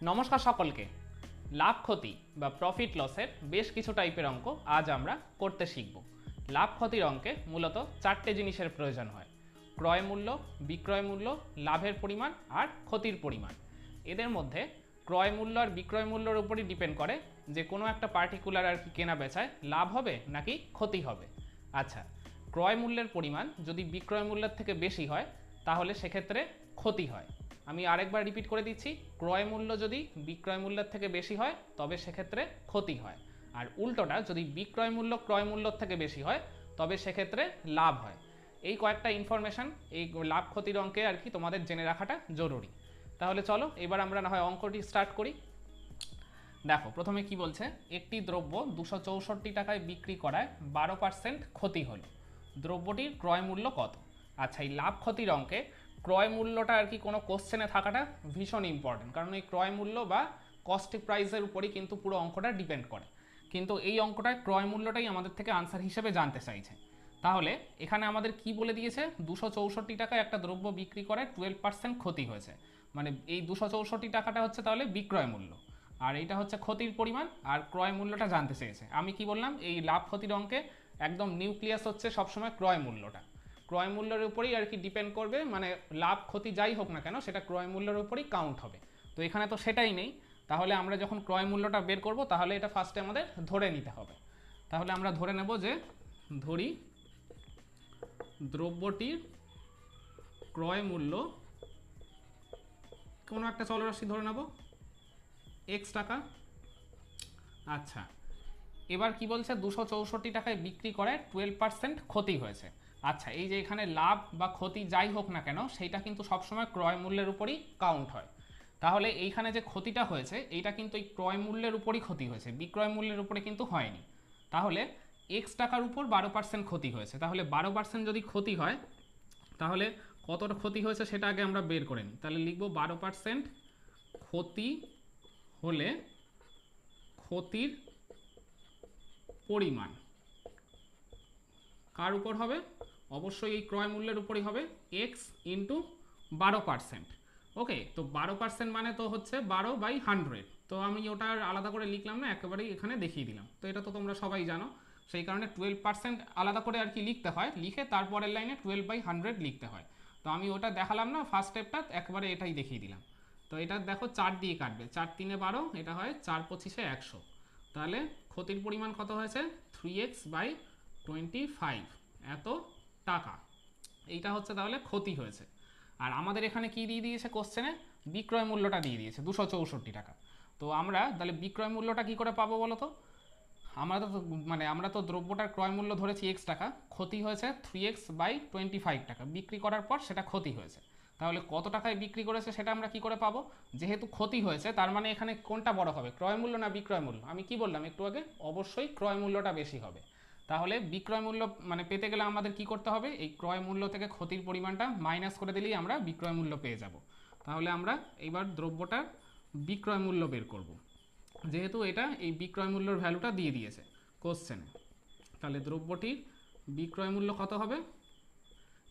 নমস্কার সকলকে। লাভ ক্ষতি বা প্রফিট লসের বেশ কিছু টাইপের অঙ্ক আজ আমরা করতে শিখব। লাভ ক্ষতির অঙ্কে মূলত চারটে জিনিসের প্রয়োজন হয়: ক্রয় মূল্য, বিক্রয় মূল্য, লাভের পরিমাণ আর ক্ষতির পরিমাণ। এদের মধ্যে ক্রয় মূল্য আর বিক্রয় মূল্যের উপরই ডিপেন্ড করে যে কোনো একটা পার্টিকুলার আর কি কেনা বেচায় লাভ হবে নাকি ক্ষতি হবে। আচ্ছা, ক্রয় মূল্যের পরিমাণ যদি বিক্রয় মূল্যের থেকে বেশি হয় তাহলে সেক্ষেত্রে ক্ষতি হয়। আমি আরেকবার রিপিট করে দিচ্ছি, ক্রয় মূল্য যদি বিক্রয় মূল্যের থেকে বেশি হয় তবে সেক্ষেত্রে ক্ষতি হয়, আর উল্টোটা যদি বিক্রয় মূল্য ক্রয় মূল্যর থেকে বেশি হয় তবে সেক্ষেত্রে লাভ হয়। এই কয়েকটা ইনফরমেশান এই লাভ ক্ষতির অঙ্কে আর কি তোমাদের জেনে রাখাটা জরুরি। তাহলে চলো এবার আমরা না হয় অঙ্কটি স্টার্ট করি। দেখো প্রথমে কি বলছে, একটি দ্রব্য 264 টাকায় বিক্রি করায় 12% ক্ষতি হলো, দ্রব্যটির ক্রয় মূল্য কত? আচ্ছা, এই লাভ ক্ষতির অঙ্কে ক্রয় মূল্যটা আর কি কোনো কোশ্চেনে থাকাটা ভীষণ ইম্পর্টেন্ট, কারণ এই ক্রয় মূল্য বা কস্ট প্রাইসের উপরই কিন্তু পুরো অঙ্কটা ডিপেন্ড করে। কিন্তু এই অঙ্কটায় ক্রয় মূল্যটাই আমাদের থেকে আনসার হিসেবে জানতে চাইছে। তাহলে এখানে আমাদের কি বলে দিয়েছে, 264 টাকায় একটা দ্রব্য বিক্রি করে 12% ক্ষতি হয়েছে, মানে এই 264 টাকাটা হচ্ছে তাহলে বিক্রয় মূল্য, আর এইটা হচ্ছে ক্ষতির পরিমাণ, আর ক্রয় মূল্যটা জানতে চেয়েছে। আমি কি বললাম, এই লাভ ক্ষতির অঙ্কে একদম নিউক্লিয়াস হচ্ছে সবসময় ক্রয় মূল্যটা। ক্রয় মূল্যের উপরেই আর কি ডিপেন্ড করবে, মানে লাভ ক্ষতি যাই হোক না কেন সেটা ক্রয় মূল্যের উপরেই কাউন্ট হবে। তো এখানে তো সেটাই নেই, তাহলে আমরা যখন ক্রয় মূল্যটা বের করব তাহলে এটা ফার্স্টে আমাদের ধরে নিতে হবে। তাহলে আমরা ধরে নেব যে, ধরি দ্রব্যটির ক্রয় মূল্য কোনো একটা চলরাশি ধরে নেব এক্স টাকা। আচ্ছা, এবার কি বলছে, 264 টাকায় বিক্রি করে 12% ক্ষতি হয়েছে। আচ্ছা, এই যে এখানে লাভ বা ক্ষতি যাই হোক না কেন সেইটা কিন্তু সবসময় ক্রয় মূল্যের উপরই কাউন্ট হয়। তাহলে এইখানে যে ক্ষতিটা হয়েছে এইটা কিন্তু এই ক্রয় মূল্যের উপরই ক্ষতি হয়েছে, বিক্রয় মূল্যের উপরে কিন্তু হয়নি। তাহলে এক্স টাকার উপর 12% ক্ষতি হয়েছে, তাহলে 12% যদি ক্ষতি হয় তাহলে কতটা ক্ষতি হয়েছে সেটা আগে আমরা বের করে নিই। তাহলে লিখব 12% ক্ষতি হলে ক্ষতির পরিমাণ কার উপর হবে? অবশ্যই এই ক্রয় মূল্যের উপরই হবে, এক্স ইন্টু 12%। ওকে, তো 12% মানে তো হচ্ছে 12/100। তো আমি ওটা আলাদা করে লিখলাম না, একেবারেই এখানে দেখিয়ে দিলাম। তো এটা তো তোমরা সবাই জানো, সেই কারণে 12% আলাদা করে আর কি লিখতে হয়, লিখে তারপরের লাইনে 12/100 লিখতে হয়। তো আমি ওটা দেখালাম না, ফার্স্ট স্টেপটা একবারে এটাই দেখিয়ে দিলাম। তো এটা দেখো 4 দিয়ে কাটবে, 4 3 12, এটা হয় 4 25 100। তাহলে ক্ষতির পরিমাণ কত হয়েছে? 3x/25, এত টাকা। এইটা হচ্ছে তাহলে ক্ষতি হয়েছে। আর আমাদের এখানে কি দিয়ে দিয়েছে কোশ্চেনে? বিক্রয় মূল্যটা দিয়ে দিয়েছে 264 টাকা। তো আমরা তাহলে বিক্রয় মূল্যটা কি করে পাবো বলো তো? আমরা তো দ্রব্যটার ক্রয় মূল্য ধরেছি এক্স টাকা, ক্ষতি হয়েছে 3x/25 টাকা, বিক্রি করার পর সেটা ক্ষতি হয়েছে। তাহলে কত টাকায় বিক্রি করেছে সেটা আমরা কি করে পাবো? যেহেতু ক্ষতি হয়েছে তার মানে এখানে কোনটা বড় হবে, ক্রয় মূল্য না বিক্রয় মূল্য? আমি কি বললাম একটু আগে, অবশ্যই ক্রয় মূল্যটা বেশি হবে। তাহলে বিক্রয় মূল্য মানে পেতে গেলে আমাদের কি করতে হবে, এই ক্রয় মূল্য থেকে ক্ষতির পরিমাণটা মাইনাস করে দিলেই আমরা বিক্রয় মূল্য পেয়ে যাব। তাহলে আমরা এইবার দ্রব্যটার বিক্রয় মূল্য বের করব, যেহেতু এটা এই বিক্রয় মূল্যর ভ্যালুটা দিয়ে দিয়েছে কোশ্চেনে। তাহলে দ্রব্যটির বিক্রয় মূল্য কত হবে?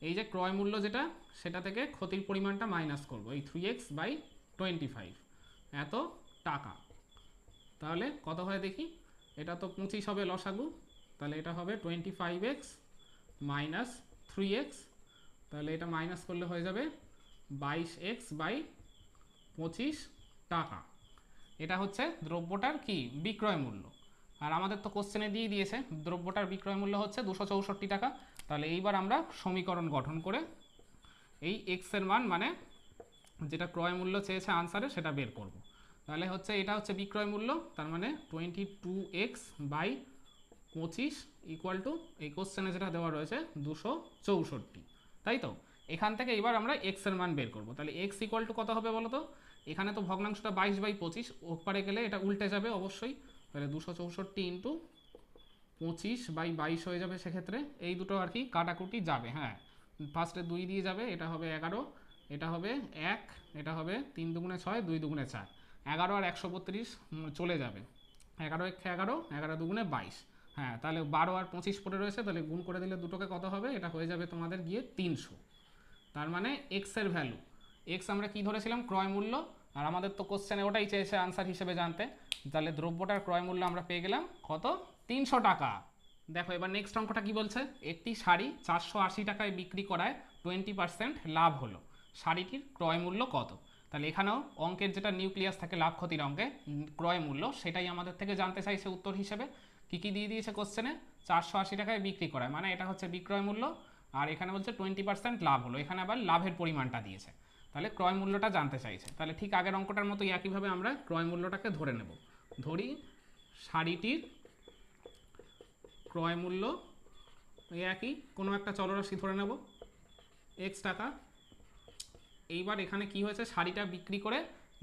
এই যে ক্রয় মূল্য যেটা সেটা থেকে ক্ষতির পরিমাণটা মাইনাস করব, এই 3x/25, এত টাকা। তাহলে কত হয় দেখি, এটা তো 25 হবে লসাগু, তাহলে এটা হবে 25x মাইনাস 3x, তাহলে এটা মাইনাস করলে হয়ে যাবে 22x/25 টাকা। এটা হচ্ছে দ্রব্যটার কি বিক্রয় মূল্য। আর আমাদের তো কোশ্চেনে দিয়ে দিয়েছে দ্রব্যটার বিক্রয় মূল্য হচ্ছে 264 টাকা। তাহলে এইবার আমরা সমীকরণ গঠন করে এই এক্স এর মান মানে যেটা ক্রয় মূল্য চেয়েছে আনসারে সেটা বের করব। তাহলে হচ্ছে এটা হচ্ছে বিক্রয় মূল্য, তার মানে 22x/25 ইকুয়াল টু এই কোশ্চেনে যেটা দেওয়া রয়েছে 264, তাই তো? এখান থেকে এবার আমরা এক্স এর মান বের করব। তাহলে এক্স ইকুয়াল টু কত হবে বলো তো? এখানে তো ভগ্নাংশটা 22/25, ওপারে গেলে এটা উল্টে যাবে অবশ্যই। তাহলে 264 ইন্টু 25/22 হয়ে যাবে সেক্ষেত্রে। এই দুটো আর কি কাটাকুটি যাবে, হ্যাঁ, ফার্স্টে 2 দিয়ে যাবে, এটা হবে 11, এটা হবে 1, এটা হবে 3 দুগুণে 6, 2 দুগুণে 4, 11 আর 132 চলে যাবে, 11 1 11, 11 দুগুণে 22। হ্যাঁ, তাহলে 12 আর 25 পড়ে রয়েছে, তাহলে গুণ করে দিলে দুটোকে কত হবে, এটা হয়ে যাবে তোমাদের গিয়ে 300। তার মানে এক্স এর ভ্যালু, এক্স আমরা কি ধরেছিলাম ক্রয় মূল্য, আর আমাদের তো কোশ্চেনে ওটাই চেয়েছে আনসার হিসেবে জানতে। তাহলে দ্রব্যটার ক্রয় মূল্য আমরা পেয়ে গেলাম কত, 300 টাকা। দেখো এবার নেক্সট অঙ্কটা কি বলছে, একটি শাড়ি 480 টাকায় বিক্রি করায় 20% লাভ হলো, শাড়িটির ক্রয় মূল্য কত? তাহলে এখানেও অঙ্কের যেটা নিউক্লিয়াস থাকে লাভ ক্ষতির অঙ্কে, ক্রয় মূল্য সেটাই আমাদের থেকে জানতে চাইছে উত্তর হিসেবে। কি কি দিয়ে দিয়েছে কোশ্চেনে, 480 টাকায় বিক্রি করায় মানে এটা হচ্ছে বিক্রয় মূল্য, আর এখানে বলছে 20% লাভ হলো, এখানে আবার লাভের পরিমাণটা দিয়েছে। তাহলে ক্রয় মূল্যটা জানতে চাইছে। তাহলে ঠিক আগের অঙ্কটার মতো একইভাবে আমরা ক্রয় মূল্যটাকে ধরে নেব। ধরি শাড়িটির ক্রয় মূল্য একই কোনো একটা চলরাশি ধরে নেব x টাকা। এইবার এখানে কি হয়েছে, শাড়িটা বিক্রি করে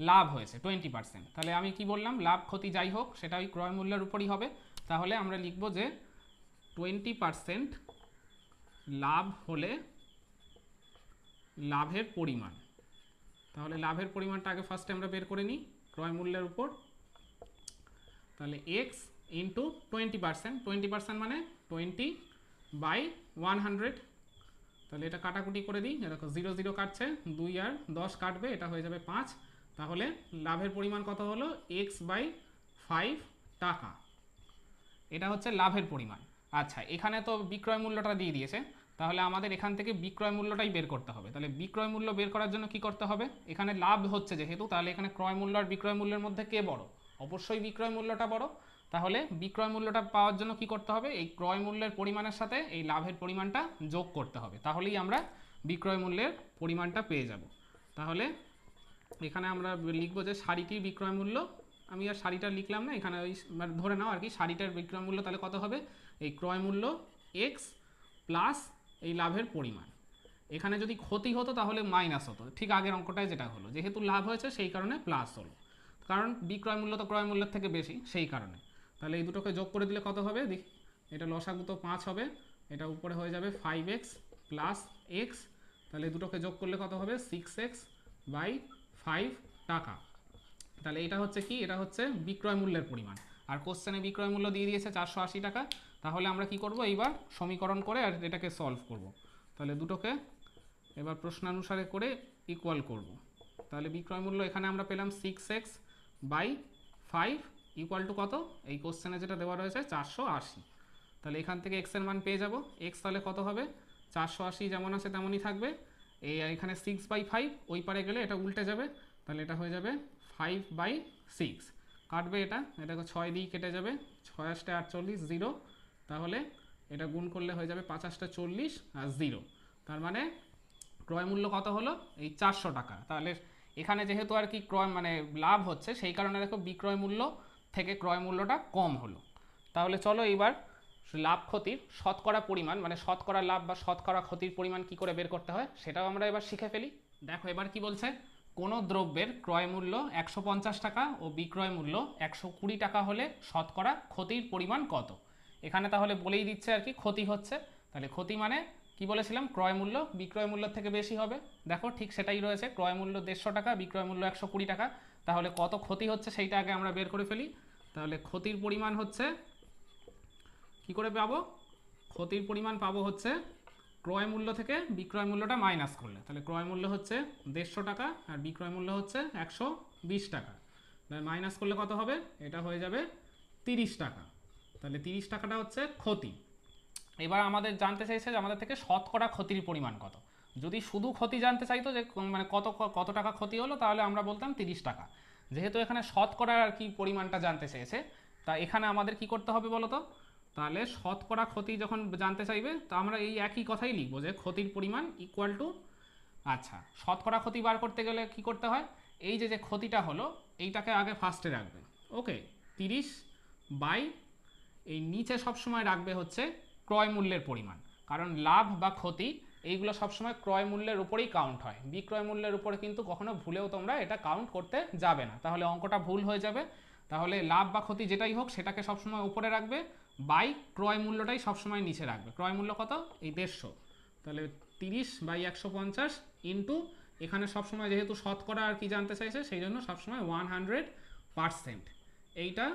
লাভ হয়েছে 20%। তাহলে আমি কি বললাম, লাভ ক্ষতি যাই হোক সেটা ওই ক্রয় মূল্যের উপরই হবে। তাহলে আমরা লিখব যে 20% লাভ হলে লাভের পরিমাণ। তাহলে লাভের পরিমাণটা আগে ফার্স্টে আমরা বের করে নিই ক্রয় মূল্যের উপর। তাহলে x ইন্টু 20%, 20% মানে 20/100। তাহলে এটা কাটাকুটি করে দিই, দেখো 0 0 কাটছে, 2 আর 10 কাটবে, এটা হয়ে যাবে 5। তাহলে লাভের পরিমাণ কত হলো, x/5 টাকা। এটা হচ্ছে লাভের পরিমাণ। আচ্ছা এখানে তো বিক্রয় মূল্যটা দিয়ে দিয়েছে, তাহলে আমাদের এখান থেকে বিক্রয় মূল্যটাই বের করতে হবে। তাহলে বিক্রয় মূল্য বের করার জন্য কি করতে হবে, এখানে লাভ হচ্ছে যেহেতু, তাহলে এখানে ক্রয় মূল্য আর বিক্রয় মূল্যের মধ্যে কে বড়, অবশ্যই বিক্রয় মূল্যটা বড়। তাহলে বিক্রয় মূল্যটা পাওয়ার জন্য কি করতে হবে, এই ক্রয় মূল্যের পরিমাণের সাথে এই লাভের পরিমাণটা যোগ করতে হবে, তাহলেই আমরা বিক্রয় মূল্যের পরিমাণটা পেয়ে যাব। তাহলে এখানে আমরা লিখব যে শাড়িটির বিক্রয় মূল্য, আমি আর শাড়িটা লিখলাম না, এখানে ওই ধরে নাও আর কি, শাড়িটার বিক্রয় মূল্য তাহলে কত হবে, এই ক্রয় মূল্য x প্লাস এই লাভের পরিমাণ। এখানে যদি ক্ষতি হতো তাহলে মাইনাস হতো, ঠিক আগের অঙ্কটায় যেটা হলো, যেহেতু লাভ হয়েছে সেই কারণে প্লাস হলো, কারণ বিক্রয় মূল্য তো ক্রয় মূল্যের থেকে বেশি সেই কারণে। তাহলে এই দুটোকে যোগ করে দিলে কত হবে, দেখি এটা লসাগু তো 5 হবে, এটা উপরে হয়ে যাবে 5x প্লাস x। তাহলে এই দুটোকে যোগ করলে কত হবে, 6x/5 টাকা। তাহলে এটা হচ্ছে কি, এটা হচ্ছে বিক্রয় মূল্যের পরিমাণ, আর কোশ্চেনে বিক্রয় মূল্য দিয়ে দিয়েছে 480 টাকা। তাহলে আমরা কি করব, এইবার সমীকরণ করে আর এটাকে সলভ করব। তাহলে দুটোকে এবার প্রশ্নানুসারে করে ইকুয়াল করব। তাহলে বিক্রয় মূল্য এখানে আমরা পেলাম 6x/5 ইকুয়াল টু কত, এই কোশ্চেনে যেটা দেওয়া রয়েছে 480। তাহলে এখান থেকে x এর মান পেয়ে যাব, x তাহলে কত হবে, 480 যেমন আছে তেমনই থাকবে, এই এখানে 6/5 ওই পারে গেলে এটা উল্টে যাবে, তাহলে এটা হয়ে যাবে 5/6 কাটবে, এটাকে 6 দিয়ে কেটে যাবে, 6 8 48 0। তাহলে এটা গুণ করলে হয়ে যাবে 5 8 40 আর 0। তার মানে ক্রয় মূল্য কত হলো, এই 400 টাকা। তাহলে এখানে যেহেতু আর কি ক্রয় মানে লাভ হচ্ছে সেই কারণে দেখো বিক্রয় মূল্য থেকে ক্রয় মূল্যটা কম হলো। তাহলে চলো এইবার লাভ ক্ষতির শতকরা পরিমাণ মানে শতকরা লাভ বা শতকরা ক্ষতির পরিমাণ কি করে বের করতে হয় সেটাও আমরা এবার শিখে ফেলি। দেখো এবার কি বলছে, কোনো দ্রব্যের ক্রয় মূল্য 150 টাকা ও বিক্রয় মূল্য 120 টাকা হলে শতকরা ক্ষতির পরিমাণ কত। এখানে তাহলে বলেই দিচ্ছে আর কি ক্ষতি হচ্ছে, তাহলে ক্ষতি মানে কি বলেছিলাম, ক্রয় মূল্য বিক্রয় মূল্যের থেকে বেশি হবে। দেখো ঠিক সেটাই রয়েছে, ক্রয় মূল্য 150 টাকা, বিক্রয় মূল্য 120 টাকা। তাহলে কত ক্ষতি হচ্ছে সেইটা আগে আমরা বের করে ফেলি। তাহলে ক্ষতির পরিমাণ হচ্ছে কি করে পাবো, ক্ষতির পরিমাণ পাবো হচ্ছে ক্রয় মূল্য থেকে বিক্রয় মূল্যটা মাইনাস করলে। তাহলে ক্রয় মূল্য হচ্ছে 150 টাকা আর বিক্রয় মূল্য হচ্ছে 120 টাকা, তাহলে মাইনাস করলে কত হবে, এটা হয়ে যাবে 30 টাকা। তাহলে 30 টাকাটা হচ্ছে ক্ষতি। এবার আমাদের জানতে চাইছে যে আমাদের থেকে শতকরা ক্ষতির পরিমাণ কত। যদি শুধু ক্ষতি জানতে চাইতো যে মানে কত টাকা ক্ষতি হলো, তাহলে আমরা বলতাম 30 টাকা। যেহেতু এখানে শতকরা আর কি পরিমাণটা জানতে চেয়েছে, তা এখানে আমাদের কি করতে হবে বলো তো, তাহলে শতকরা ক্ষতি যখন জানতে চাইবে তা আমরা এই একই কথাই লিখবো যে ক্ষতির পরিমাণ ইকুয়াল টু, আচ্ছা শতকরা ক্ষতি বার করতে গেলে কি করতে হয়, এই যে ক্ষতিটা হলো এইটাকে আগে ফার্স্টে রাখবে, ওকে 30 বাই এই নিচে সবসময় রাখবে হচ্ছে ক্রয় মূল্যের পরিমাণ, কারণ লাভ বা ক্ষতি এইগুলো সবসময় ক্রয় মূল্যের উপরেই কাউন্ট হয়, বিক্রয় মূল্যের উপরে কিন্তু কখনো ভুলেও তোমরা এটা কাউন্ট করতে যাবে না, তাহলে অঙ্কটা ভুল হয়ে যাবে। তাহলে লাভ বা ক্ষতি যেটাই হোক সেটাকে সবসময় উপরে রাখবে, বাই ক্রয় মূল্যটাই সবসময় নিচে রাখবে। ক্রয় মূল্য কত, এই 150, তাহলে 30/150 ইন্টু এখানে সবসময় যেহেতু শতকরা আর কি জানতে চাইছে সেই জন্য সবসময় 100%, এইটা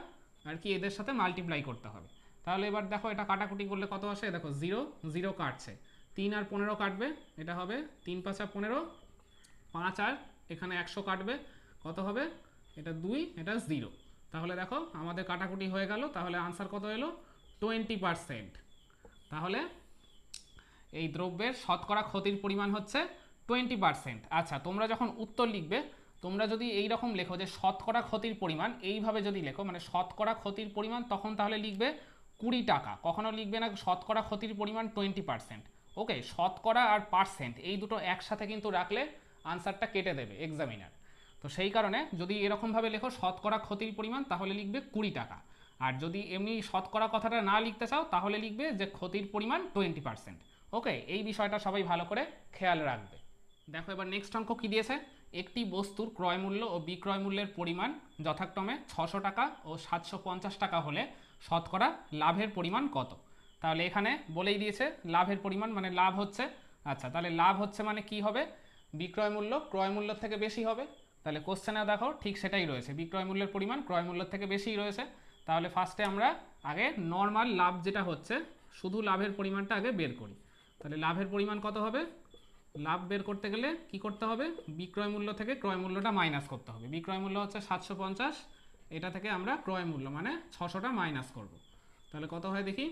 আর কি এদের সাথে মাল্টিপ্লাই করতে হবে। তাহলে এবার দেখো এটা কাটাকুটি করলে কত আসে, দেখো 0 0 কাটছে, 3 আর 15 কাটবে, এটা হবে 3 5 15, 5 আর এখানে 100 কাটবে, কত হবে, এটা 2, এটা 0। তাহলে দেখো আমাদের কাটাকুটি হয়ে গেল, তাহলে আনসার কত এলো, 20%। তাহলে এই দ্রব্যের শতকরা ক্ষতির পরিমাণ হচ্ছে 20%। আচ্ছা, তোমরা যখন উত্তর লিখবে, তোমরা যদি এই রকম লেখো যে শতকরা ক্ষতির পরিমাণ, এইভাবে যদি লেখো মানে শতকরা ক্ষতির পরিমাণ, তখন তাহলে লিখবে 20 টাকা, কখনো লিখবে না শতকরা ক্ষতির পরিমাণ 20%। ওকে, শতকরা আর পার্সেন্ট এই দুটো একসাথে কিন্তু রাখলে আনসারটা কেটে দেবে এক্সামিনার। তো সেই কারণে যদি এরকমভাবে লেখো শতকরা ক্ষতির পরিমাণ, তাহলে লিখবে 20 টাকা। আর যদি এমনি শতকরা কথাটা না লিখতে চাও, তাহলে লিখবে যে ক্ষতির পরিমাণ 20%। ওকে, এই বিষয়টা সবাই ভালো করে খেয়াল রাখবে। দেখো এবার নেক্সট অঙ্ক কী দিয়েছে, একটি বস্তুর ক্রয় মূল্য ও বিক্রয় মূল্যের পরিমাণ যথাক্রমে 600 টাকা ও 750 টাকা হলে শতকরা লাভের পরিমাণ কত। তাহলে এখানে বলেই দিয়েছে লাভের পরিমাণ মানে লাভ হচ্ছে। আচ্ছা, তাহলে লাভ হচ্ছে মানে কি হবে, বিক্রয় মূল্য ক্রয় মূল্যের থেকে বেশি হবে। তাহলে কোশ্চেনে দেখো ঠিক সেটাই রয়েছে, বিক্রয় মূল্যের পরিমাণ ক্রয় মূল্যের থেকে বেশিই রয়েছে। তাহলে ফার্স্টে আমরা আগে নর্মাল লাভ যেটা হচ্ছে, শুধু লাভের পরিমাণটা আগে বের করি। তাহলে লাভের পরিমাণ কত হবে, লাভ বের করতে গেলে কি করতে হবে, বিক্রয় মূল্য থেকে ক্রয় মূল্যটা মাইনাস করতে হবে। বিক্রয় মূল্য হচ্ছে 750, এটা থেকে আমরা ক্রয় মূল্য মানে 600টা মাইনাস করব। তাহলে কত হয় দেখি,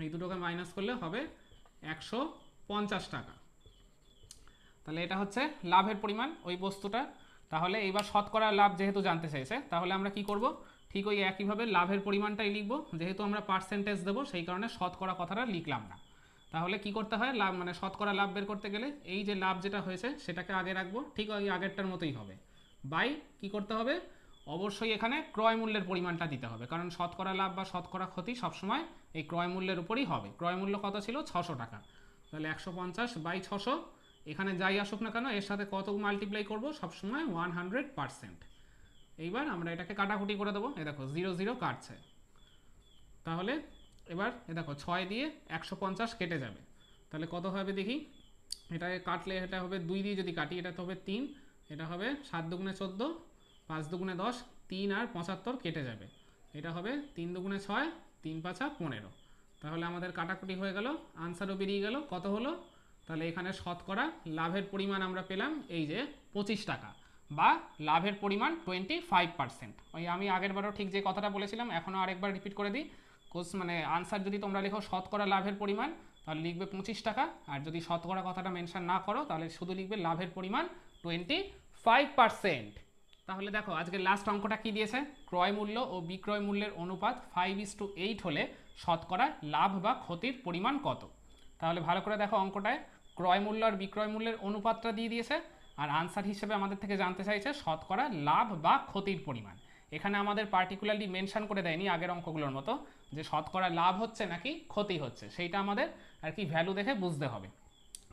এই দুটোকে মাইনাস করলে হবে 150 টাকা। তাহলে এটা হচ্ছে লাভের পরিমাণ ওই বস্তুটা। তাহলে এইবার শতকরা লাভ যেহেতু জানতে চাইছে, তাহলে আমরা কি করব, ঠিক ওই একইভাবে লাভের পরিমাণটাই লিখব। যেহেতু আমরা পার্সেন্টেজ দেবো, সেই কারণে শতকরা কথাটা লিখলাম না। তাহলে কি করতে হয়, লাভ মানে শতকরা লাভ বের করতে গেলে এই যে লাভ যেটা হয়েছে সেটাকে আগে রাখবো, ঠিক ওই আগেরটার মতোই হবে। বাই কি করতে হবে, অবশ্যই এখানে ক্রয় মূল্যের পরিমাণটা দিতে হবে, কারণ শতকরা লাভ বা শতকরা ক্ষতি সবসময় এই ক্রয় মূল্যের উপরই হবে। ক্রয় মূল্য কত ছিল, 600 টাকা। তাহলে 150 বাই 600, এখানে যাই আসুক না কেন এর সাথে কত মাল্টিপ্লাই করব, সবসময় 100%। এইবার আমরা এটাকে কাটাকুটি করে দেবো, এ দেখো 0 0 কাটছে। তাহলে এবার এ দেখো 6 দিয়ে 150 কেটে যাবে, তাহলে কত হবে দেখি, এটাকে কাটলে এটা হবে 2 দিয়ে যদি কাটি, এটা তো হবে 3, এটা হবে 7 দুগুণে 14, 5 দুগুণে 10, 3 আর 75 কেটে যাবে, এটা হবে 3 দুগুণে 6, 3 5 15। তাহলে আমাদের কাটাকুটি হয়ে গেল, আনসারও বেরিয়ে গেল কত হলো। তাহলে এখানে শতকরা লাভের পরিমাণ আমরা পেলাম এই যে 25 টাকা, বা লাভের পরিমাণ 25%। ওই আমি আগের বারও ঠিক যে কথাটা বলেছিলাম এখনও আরেকবার রিপিট করে দিই, মানে আনসার যদি তোমরা লেখো শতকরা লাভের পরিমাণ, তাহলে লিখবে 25 টাকা। আর যদি শতকরা কথাটা মেনশন না করো, তাহলে শুধু লিখবে লাভের পরিমাণ 25%। তাহলে দেখো আজকে লাস্ট অঙ্কটা কি দিয়েছে, ক্রয় মূল্য ও বিক্রয় মূল্যের অনুপাত 5:8 হলে শতকরা লাভ বা ক্ষতির পরিমাণ কত। তাহলে ভালো করে দেখো অঙ্কটায় ক্রয় মূল্য আর বিক্রয় মূল্যের অনুপাতটা দিয়ে দিয়েছে, আর আনসার হিসেবে আমাদের থেকে জানতে চাইছে শতকরা লাভ বা ক্ষতির পরিমাণ। এখানে আমাদের পার্টিকুলারলি মেনশন করে দেয়নি আগের অঙ্কগুলোর মতো যে শতকরা লাভ হচ্ছে নাকি ক্ষতি হচ্ছে, সেইটা আমাদের আর কি ভ্যালু দেখে বুঝতে হবে।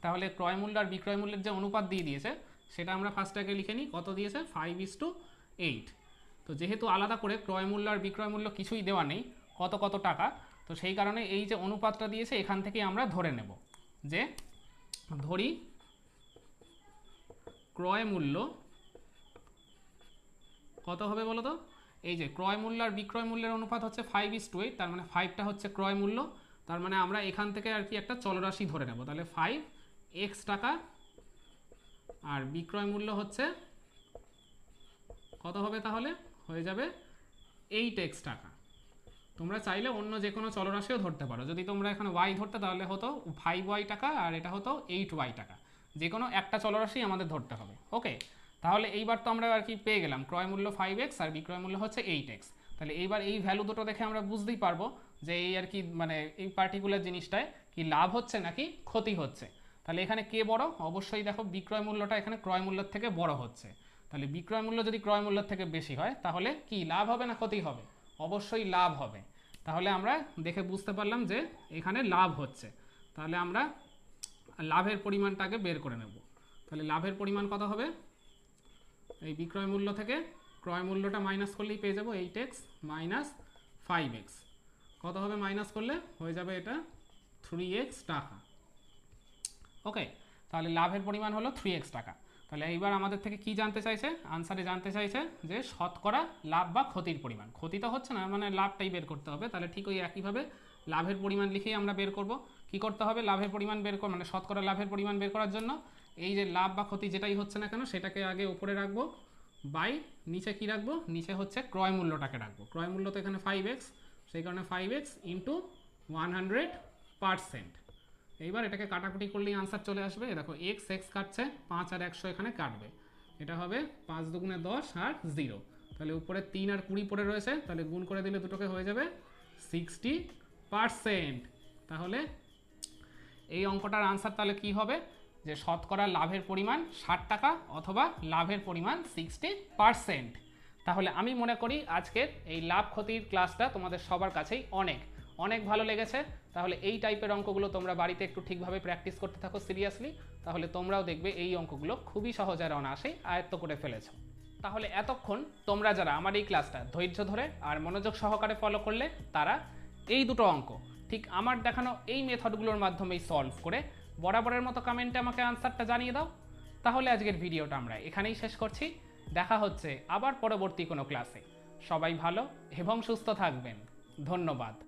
তাহলে ক্রয় মূল্য আর বিক্রয় মূল্যের যে অনুপাত দিয়ে দিয়েছে, সেটা আমরা ফার্স্ট আগে লিখে নিই, কত দিয়েছে 5:8। তো যেহেতু আলাদা করে ক্রয় মূল্য আর বিক্রয় মূল্য কিছুই দেওয়া নেই কত কত টাকা, তো সেই কারণে এই যে অনুপাতটা দিয়েছে এখান থেকেই আমরা ধরে নেব যে, ধরি ক্রয় মূল্য কত হবে বলো তো, এই যে ক্রয় মূল্য আর বিক্রয় মূল্যের অনুপাত হচ্ছে 5:8, তার মানে 5টা হচ্ছে ক্রয় মূল্য, তার মানে আমরা এখান থেকে আর কি একটা চলরাশি ধরে নেব। তাহলে 5x টাকা, আর বিক্রয় মূল্য হচ্ছে কত হবে, তাহলে হয়ে যাবে 8x টাকা। তোমরা চাইলে অন্য যে কোনো চলরাশিও ধরতে পারো, যদি তোমরা এখানে y ধরতে তাহলে হতো 5y টাকা, আর এটা হতো 8y টাকা, যে কোনো একটা চলরাশি আমাদের ধরতে হবে। ওকে, তাহলে এইবার তো আমরা আর কি পেয়ে গেলাম ক্রয় মূল্য 5x আর বিক্রয় মূল্য হচ্ছে 8x। তাহলে এইবার এই ভ্যালু দুটো দেখে আমরা বুঝতেই পারবো যে এই আর কি মানে এই পার্টিকুলার জিনিসটায় কি লাভ হচ্ছে নাকি ক্ষতি হচ্ছে। তাহলে এখানে কে বড়, অবশ্যই দেখো বিক্রয় মূল্যটা এখানে ক্রয় মূল্যের থেকে বড় হচ্ছে। তাহলে বিক্রয় মূল্য যদি ক্রয় মূল্যের থেকে বেশি হয়, তাহলে কি লাভ হবে না ক্ষতি হবে, অবশ্যই লাভ হবে। তাহলে আমরা দেখে বুঝতে পারলাম যে এখানে লাভ হচ্ছে। তাহলে আমরা লাভের পরিমাণটাকে বের করে নেব। তাহলে লাভের পরিমাণ কত হবে, এই বিক্রয় মূল্য থেকে ক্রয় মূল্যটা মাইনাস করলেই পেয়ে যাব 8x মাইনাস 5x। কত হবে মাইনাস করলে, হয়ে যাবে এটা 3x টাকা। ওকে, তাহলে লাভের পরিমাণ হলো 3x টাকা। তাহলে এইবার আমাদের থেকে কি জানতে চাইছে, আনসারে জানতে চাইছে যে শতকরা লাভ বা ক্ষতির পরিমাণ। ক্ষতি তো হচ্ছে না, মানে লাভটাই বের করতে হবে। তাহলে ঠিক ওই একইভাবে লাভের পরিমাণ লিখেই আমরা বের করব। কি করতে হবে, লাভের পরিমাণ বের মানে শতকরা লাভের পরিমাণ বের করার জন্য এই যে লাভ বা ক্ষতি যেটাই হচ্ছে না কেন সেটাকে আগে উপরে রাখবো, বাই নিচে কি রাখবো, নিচে হচ্ছে ক্রয় মূল্যটাকে রাখবো। ক্রয় মূল্য তো এখানে 5x, সেই কারণে 5x ইন্টু 100%। এইবার এটাকে কাটাকুটি করলেই আনসার চলে আসবে। দেখো এক্স এক্স কাটছে, 5 আর 100 এখানে কাটবে, এটা হবে 5 দুগুণে 10 আর 0, তাহলে উপরে 3 আর 20 পড়ে রয়েছে, তাহলে গুণ করে দিলে দুটোকে হয়ে যাবে 60%। তাহলে এই অঙ্কটার আনসার তাহলে কি হবে, যে শতকরা লাভের পরিমাণ 60 টাকা অথবা লাভের পরিমাণ 60%। তাহলে আমি মনে করি আজকের এই লাভ ক্ষতির ক্লাসটা তোমাদের সবার কাছেই অনেক অনেক ভালো লেগেছে। তাহলে এই টাইপের অঙ্কগুলো তোমরা বাড়িতে একটু ঠিকভাবে প্র্যাকটিস করতে থাকো সিরিয়াসলি, তাহলে তোমরাও দেখবে এই অঙ্কগুলো খুবই সহজ আর অনায়াসেই আয়ত্ত করে ফেলেছো। তাহলে এতক্ষণ তোমরা যারা আমার এই ক্লাসটা ধৈর্য ধরে আর মনোযোগ সহকারে ফলো করলে, তারা এই দুটো অঙ্ক ঠিক আমার দেখানো এই মেথডগুলোর মাধ্যমেই সলভ করে বরাবরের মতো কমেন্টে আমাকে আনসারটা জানিয়ে দাও। তাহলে আজকের ভিডিওটা আমরা এখানেই শেষ করছি। দেখা হচ্ছে আবার পরবর্তী কোনো ক্লাসে। সবাই ভালো এবং সুস্থ থাকবেন। ধন্যবাদ।